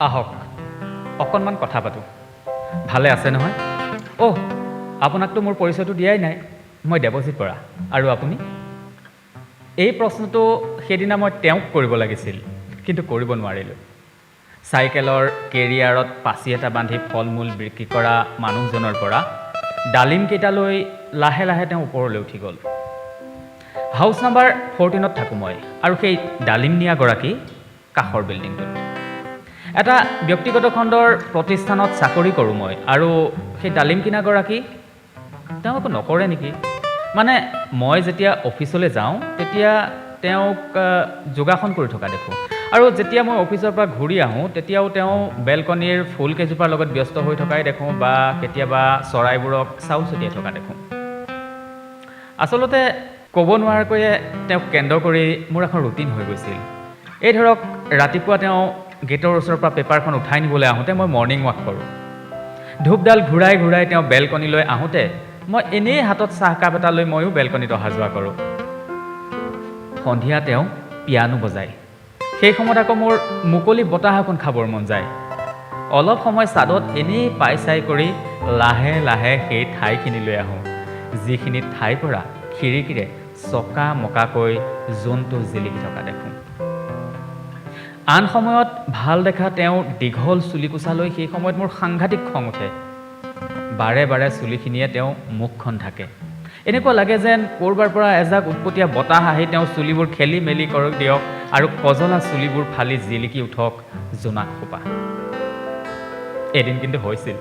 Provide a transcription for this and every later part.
আহক অকণমান কথা পাতোঁ। ভালে আছে নহয়? অ' আপোনাকতো মোৰ পৰিচয়টো দিয়াই নাই। মই দেৱজিৎ বৰা। আৰু আপুনি? এই প্ৰশ্নটো সেইদিনা মই তেওঁক কৰিব লাগিছিল, কিন্তু কৰিব নোৱাৰিলোঁ। চাইকেলৰ কেৰিয়াৰত পাচি এটা বান্ধি ফল মূল বিক্ৰী কৰা মানুহজনৰ পৰা ডালিমকেইটালৈ লাহে লাহে তেওঁ ওপৰলৈ উঠি গ'ল। হাউচ নাম্বাৰ 14ত থাকোঁ মই, আৰু সেই ডালিম নিয়াগৰাকী কাষৰ বিল্ডিংটোত। এটা ব্যক্তিগত খণ্ডৰ প্ৰতিষ্ঠানত চাকৰি কৰোঁ মই, আৰু সেই ডালিম কিনাগৰাকী তেওঁ একো নকৰে নেকি? মানে মই যেতিয়া অফিচলৈ যাওঁ তেতিয়া তেওঁক যোগাসন কৰি থকা দেখোঁ, আৰু যেতিয়া মই অফিচৰ পৰা ঘূৰি আহোঁ তেতিয়াও তেওঁ বেলকনিৰ ফুল কেইজোপাৰ লগত ব্যস্ত হৈ থকাই দেখোঁ, বা কেতিয়াবা চৰাইবোৰক চাউল ছটিয়াই থকা দেখোঁ। আচলতে ক'ব নোৱাৰাকৈয়ে তেওঁক কেন্দ্ৰ কৰি মোৰ এখন ৰুটিন হৈ গৈছিল। এই ধৰক ৰাতিপুৱা তেওঁ গেটৰ ওচৰৰ পৰা পেপাৰখন উঠাই নিবলৈ আহোঁতে মই মৰ্ণিং ৱাক কৰোঁ। ধূপডাল ঘূৰাই ঘূৰাই তেওঁ বেলকনিলৈ আহোঁতে মই এনেই হাতত চাহকাপ এটা লৈ ময়ো বেলকনিত অহা যোৱা কৰোঁ। সন্ধিয়া তেওঁ পিয়ানো বজায়। সেই সময়ত আকৌ মোৰ মুকলি বতাহ এখন খাবৰ মন যায়। অলপ সময় ছাদত এনেই পাই চাই কৰি লাহে লাহে সেই ঠাইখিনিলৈ আহোঁ, যিখিনি ঠাইৰ পৰা খিৰিকীৰে চকা মকাকৈ জোনটো জিলিকি থকা দেখোঁ। আন সময়ত ভাল দেখা তেওঁ দীঘল চুলিকোচালৈ সেই সময়ত মোৰ সাংঘাতিক খং উঠে। বাৰে বাৰে চুলিখিনিয়ে তেওঁ মুখখন ঢাকে। এনেকুৱা লাগে যেন ক'ৰবাৰ পৰা এজাক উৎপতীয়া বতাহ আহি তেওঁ চুলিবোৰ খেলি মেলি কৰি দিয়ক, আৰু কজলা চুলিবোৰ ফালি জিলিকি উঠক জোনাক সোপা। এদিন কিন্তু হৈছিল,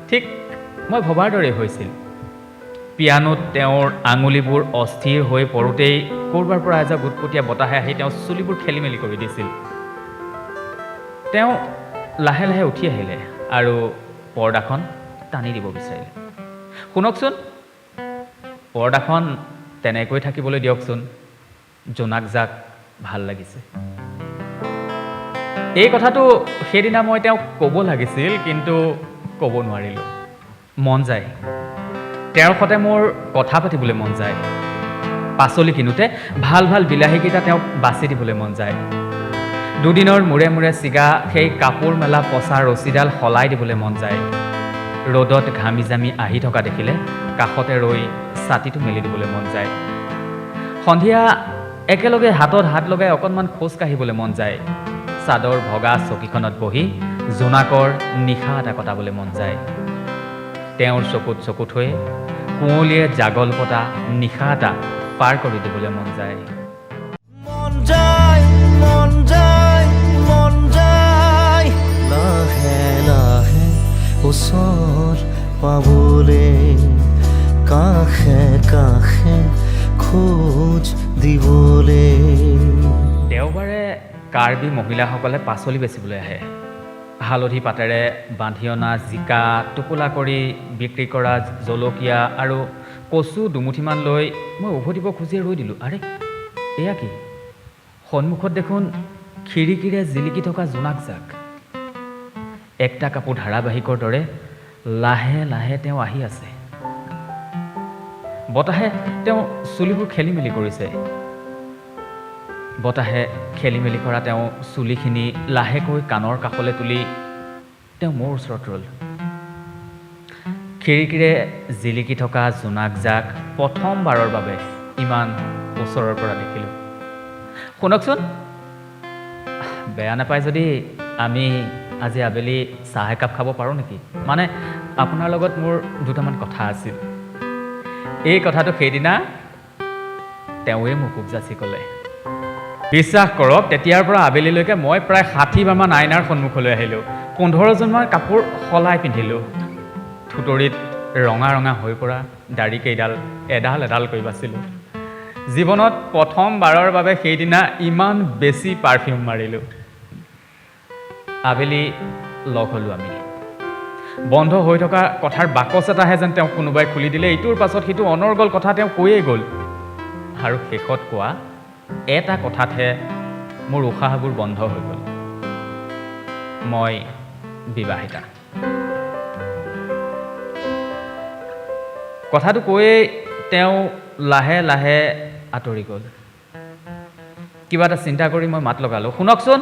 ঠিক মই ভবাৰ দৰেই হৈছিল। পিয়ানোত তেওঁৰ আঙুলিবোৰ অস্থিৰ হৈ পৰোঁতেই ক'ৰবাৰ পৰা এজাক উৎপতীয়া বতাহে আহি তেওঁ চুলিবোৰ খেলি মেলি কৰি দিছিল। তেওঁ লাহে লাহে উঠি আহিলে আৰু পৰ্দাখন টানি দিব বিচাৰিলে। শুনকচোন, পৰ্দাখন তেনেকৈ থাকিবলৈ দিয়কচোন, জোনাক জাক ভাল লাগিছে। এই কথাটো সেইদিনা মই তেওঁক ক'ব লাগিছিল, কিন্তু ক'ব নোৱাৰিলোঁ। মন যায়, তেওঁৰ সৈতে মোৰ কথা পাতিবলৈ মন যায়। পাচলি কিনোতে ভাল ভাল বিলাহীকেইটা তেওঁক বাছি দিবলৈ মন যায়। দুদিনৰ মূৰে মূৰে ছিগা সেই কাপোৰ মেলা পচা ৰছীডাল সলাই দিবলৈ মন যায়। ৰ'দত ঘামি জামি আহি থকা দেখিলে কাষতে ৰৈ ছাতিটো মেলি দিবলৈ মন যায়। সন্ধিয়া একেলগে হাতত হাত লগাই অকণমান খোজ কাঢ়িবলৈ মন যায়। চাদৰ ভগা চকীখনত বহি জোনাকৰ নিশা এটা কটাবলৈ মন যায়। তেওঁৰ চকুত চকুত হৈ কুঁৱলীয়ে জাগল পতা নিশা এটা পাৰ কৰি দিবলৈ মন যায়। মন যায়, মন যায়, মন যায়, লাহে লাহে ওচৰ পাবলে, কাষে কাষে খোজ দিবলে। দেওবাৰে কাৰ্বি মহিলাসকলে পাচলি বেচিবলৈ আহে। হালধি পাতেৰে বান্ধি অনা জিকা টোপোলা কৰি বিক্ৰী কৰা জলকীয়া আৰু কচু দুমুঠিমান লৈ মই উভতিব খুজিয়ে ৰৈ দিলোঁ। আৰে এয়া কি? সন্মুখত দেখোন খিৰিকীৰে জিলিকি থকা জোনাক জাক। একটা কাপোৰ ধাৰাবাহিকৰ দৰে লাহে লাহে তেওঁ আহি আছে। বতাহে তেওঁ চুলিবোৰ খেলি মেলি কৰিছে। বতাহে খেলি মেলি কৰা তেওঁ চুলিখিনি লাহেকৈ কাণৰ কাষলৈ তুলি তেওঁ মোৰ ওচৰত ৰ'ল। খিৰিকীৰে জিলিকি থকা জোনাক জাক প্ৰথমবাৰৰ বাবে ইমান ওচৰৰ পৰা দেখিলোঁ। শুনকচোন, বেয়া নাপায় যদি আমি আজি আবেলি চাহ একাপ খাব পাৰোঁ নেকি? মানে আপোনাৰ লগত মোৰ দুটামান কথা আছিল। এই কথাটো সেইদিনা তেওঁৱে মোক উপজাচি ক'লে। বিশ্বাস কৰক, তেতিয়াৰ পৰা আবেলিলৈকে মই প্ৰায় 60 বাৰমান আইনাৰ সন্মুখলৈ আহিলোঁ। 15যোৰমান কাপোৰ সলাই পিন্ধিলোঁ। থুতৰিত ৰঙা ৰঙা হৈ পৰা দাড়িকেইডাল এডাল এডাল কৰি বাচিলোঁ। জীৱনত প্ৰথমবাৰৰ বাবে সেইদিনা ইমান বেছি পাৰফিউম মাৰিলোঁ। আবেলি লগ হ'লোঁ আমি। বন্ধ হৈ থকা কথাৰ বাকচ এটাহে যেন তেওঁক কোনোবাই খুলি দিলে। ইটোৰ পাছত সিটো অনৰ্গল কথা তেওঁ কৈয়ে গ'ল, আৰু শেষত কোৱা এটা কথাতহে মোৰ উশাহবোৰ বন্ধ হৈ গ'ল। মই বিবাহিতা। কথাটো কৈয়ে তেওঁ লাহে লাহে আঁতৰি গ'ল। কিবা এটা চিন্তা কৰি মই মাত লগালোঁ, শুনকচোন।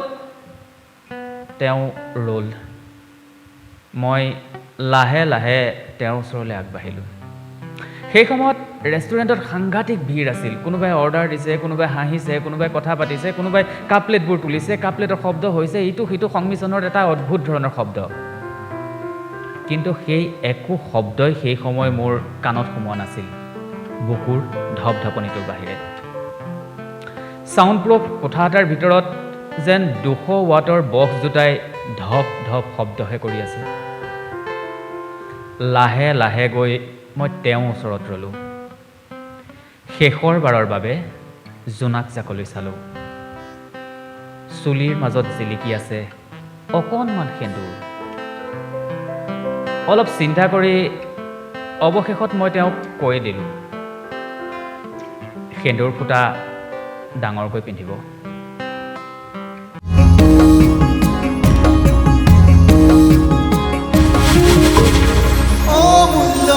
তেওঁ ৰ'ল। মই লাহে লাহে তেওঁৰ ওচৰলৈ আগবাঢ়িলোঁ। সেই সময়ত ৰেষ্টুৰেণ্টত সাংঘাতিক ভিৰ আছিল। কোনোবাই অৰ্ডাৰ দিছে, কোনোবাই হাঁহিছে, কোনোবাই কথা পাতিছে, কোনোবাই কাপ প্লেটবোৰ তুলিছে, কাপ প্লেটৰ শব্দ হৈছে ইটো সিটো সংমিশ্ৰণৰ এটা অদ্ভুত ধৰণৰ শব্দ। কিন্তু সেই একো শব্দই সেই সময় মোৰ কাণত সোমোৱা নাছিল বুকুৰ ধপধপনিটোৰ বাহিৰে। ছাউণ্ডপ্ৰুফ কোঠা এটাৰ ভিতৰত যেন 200 ৱাটৰ বক্স দুটাই ধপ ধপ শব্দহে কৰি আছে। লাহে লাহে গৈ মই তেওঁৰ ওচৰত ৰ'লোঁ। শেষৰ বাৰৰ বাবে জোনাক জাকলৈ চালোঁ। চুলিৰ মাজত জিলিকি আছে অকণমান সেন্দুৰ। অলপ চিন্তা কৰি অৱশেষত মই তেওঁক কৈ দিলোঁ, সেন্দুৰ ফুটা ডাঙৰকৈ পিন্ধিব। অমূল্য